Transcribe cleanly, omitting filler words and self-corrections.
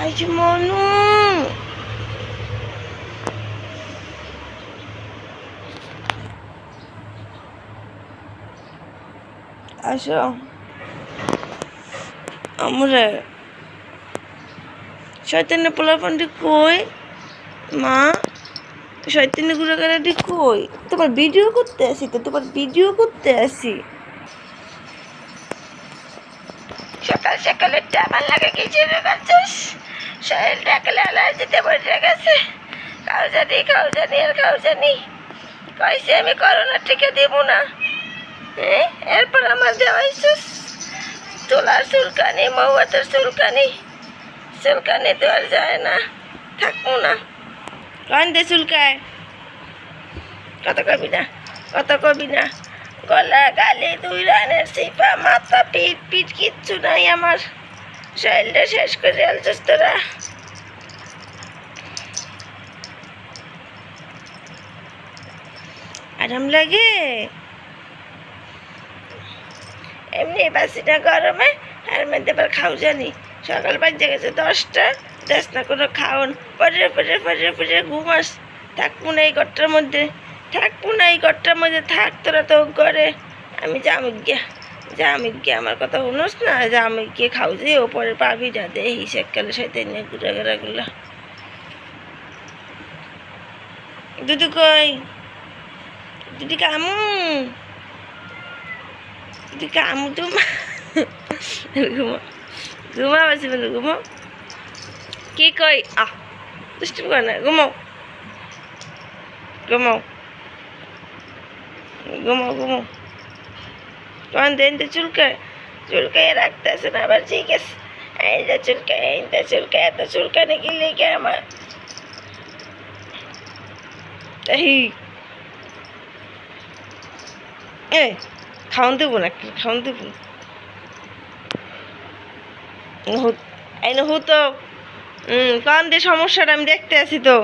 আজ মনু আসো আমরা শয়তানের পোলাপানটি কই মা শয়তানের গুড়াগাড়াটি কই তোমার ভিডিও করতে আসি তো তোমার ভিডিও করতে আসি সকাল সকালে টামান লাগে কিছু করছিস শরীরটা একেলে অ্যালার্জিতে বসে গেছে খাও জানি কইছে আমি করোনা টিকা দেবো না এরপর আমার দেওয়াইছিস তোলার চুলকানি মৌয়াতের চুলকানি তো আর যায় না থাকবো না কান্দে চুলকায় কত কবি না গলা গালে 2 রানের সিপা মাথা পিঠ কিচ্ছু নাই আমার শরীরটা শেষ করে আলছিস তোরা আরাম লাগে এমনি বাসিটা গরমে আর মধ্যে আবার খাও জানি সকাল বাজে গেছে 10টা দেশ না কোনো খাওন পরে ঘুমাস থাকবো না এই ঘরটার মধ্যে থাক তোরা তো ঘরে আমি জামি গিয়া আমার কথা শুনোস না জামি গিয়ে খাও যে ওপরে পাবি যা দে হিসেব কালে সাথে নিয়ে ঘুরাগুলা দুদু কই দুদি কামু তো ঘুমা বাসি বলে ঘুমো কি কই দুষ্টু কর না ঘুমো তখন দেন তো চুলকায় রাখতেছে না আবার ঠিক আছে এইটা চুলকায় এত চুলকানি কি লেগে আমার খাওয়ান দেবো না এই না হতো কান দিয়ে সমস্যাটা আমি দেখতে আছি তো